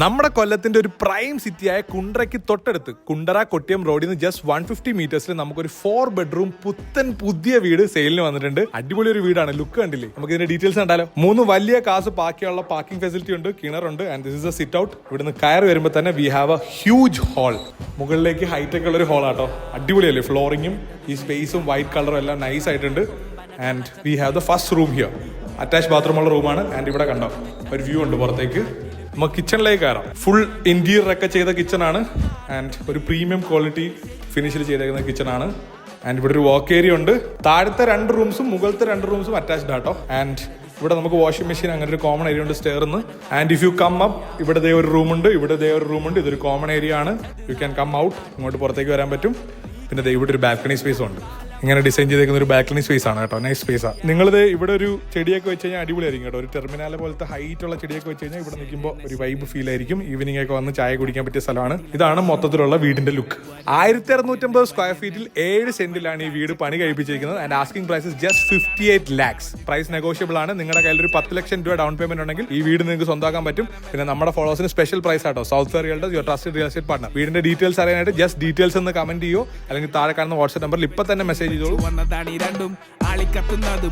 നമ്മുടെ കൊല്ലത്തിന്റെ ഒരു പ്രൈം സിറ്റിയായ കുണ്ടറയ്ക്ക് തൊട്ടടുത്ത് കുണ്ടറ കൊട്ടിയം റോഡിൽ നിന്ന് ജസ്റ്റ് 150 മീറ്റേഴ്സിൽ നമുക്കൊരു 4 ബെഡ്റൂം പുതിയ വീട് സെയിലിന് വന്നിട്ടുണ്ട്. അടിപൊളി ഒരു വീടാണ്, ലുക്ക് കണ്ടില്ലേ? നമുക്ക് ഇതിന്റെ ഡീറ്റെയിൽസ് കണ്ടാലോ. 3 വലിയ കാസ് പാക്കിയുള്ള പാർക്കിംഗ് ഫെസിലിറ്റി ഉണ്ട്, കിണറുണ്ട്, and this is A sit out. ഇവിടുന്ന് കയറി വരുമ്പോൾ തന്നെ we have A huge hall. മുകളിലേക്ക് ഹൈറ്റ് ഒക്കെ ഉള്ള ഒരു ഹാളാട്ടോ, അടിപൊളിയല്ലേ? ഫ്ലോറിങ്ങും ഈ സ്പേസും വൈറ്റ് കളറും എല്ലാം നൈസ് ആയിട്ടുണ്ട്. And we have the first room here. Attach ബാത്റൂമുള്ള റൂമാണ്. ആൻഡ് ഇവിടെ കണ്ടോ ഒരു വ്യൂ ഉണ്ട് പുറത്തേക്ക്. നമുക്ക് കിച്ചണിലേക്ക് കയറാം. ഫുൾ ഇന്റീരിയർ ഒക്കെ ചെയ്ത കിച്ചൺ ആണ്. ആൻഡ് ഒരു പ്രീമിയം ക്വാളിറ്റി ഫിനിഷിൽ ചെയ്തേക്കുന്ന കിച്ചൺ ആണ്. ആൻഡ് ഇവിടെ ഒരു വർക്ക് ഏരിയ ഉണ്ട്. താഴത്തെ 2 റൂംസും മുകളിലത്തെ 2 റൂംസും അറ്റാച്ച്ഡ് ആട്ടോ. ആൻഡ് ഇവിടെ നമുക്ക് വാഷിംഗ് മെഷീൻ അങ്ങനെ ഒരു കോമൺ ഏരിയ ഉണ്ട് സ്റ്റെയർന്ന്. And if you come up, ഇവിടെ ദേ ഒരു റൂമുണ്ട്, ഇവിടെ ദേ ഒരു റൂമുണ്ട്. ഇതൊരു കോമൺ ഏരിയ ആണ്. യു ക്യാൻ കം ഔട്ട്, ഇങ്ങോട്ട് പുറത്തേക്ക് വരാൻ പറ്റും. പിന്നെ ദേ ഇവിടെ ഒരു ബാൽക്കണി സ്പേസും ഉണ്ട്. ഇങ്ങനെ ഡിസൈൻ ചെയ്തേക്കുന്ന ഒരു ബാൽക്കണി സ്പേസ് ആണ് കേട്ടോ, നൈസ് സ്പേസാണ്. നിങ്ങളിത് ഇവിടെ ഒരു ചെടിയൊക്കെ വെച്ച് കഴിഞ്ഞാൽ അടിപൊളിയായിരിക്കും കേട്ടോ. ഒരു ടെർമിനാല പോലത്തെ ഹൈറ്റ് ഉള്ള ചെടിയൊക്കെ വെച്ച് കഴിഞ്ഞാൽ ഇവിടെ നിൽക്കുമ്പോൾ ഒരു വൈബ് ഫീൽ ആയിരിക്കും. ഈവനിംഗ് ഒക്കെ വന്ന് ചായ കുടിക്കാൻ പറ്റിയ സ്ഥലമാണ്. ഇതാണ് മൊത്തത്തിലുള്ള വീടിന്റെ ലുക്ക്. 1650 സ്ക്വയർ ഫീറ്റിൽ 7 സെന്റിലാണ് ഈ വീട് പണി കഴിപ്പിച്ചിരിക്കുന്നത്. And asking price just 58 lakhs. Price negotiable ആണ്. നിങ്ങളുടെ കയ്യിൽ ഒരു 10 ലക്ഷം രൂപ ഡൗൺ പേയ്മെന്റ് ഉണ്ടെങ്കിൽ ഈ വീട് നിങ്ങൾക്ക് സ്വന്തമാക്കാൻ പറ്റും. പിന്നെ നമ്മുടെ ഫോളോവേഴ്സിന് സ്പെഷ്യൽ പ്രൈസ് ആട്ടോ. South fair realtors, your trusted real estate partner. വീടിന്റെ ഡീറ്റെയിൽസ് അറിയാനായിട്ട് ജസ്റ്റ് ഡീറ്റെയിൽസ് എന്ന് കമന്റ് ചെയ്യോ അല്ലെങ്കിൽ താഴെ കാണുന്ന വാട്സ്ആപ്പ് നമ്പറിൽ ഇപ്പൊ തന്നെ മെസ്സേജ് ചെയ്തോളൂ. രണ്ടും ആളിക്കത്തുന്നത്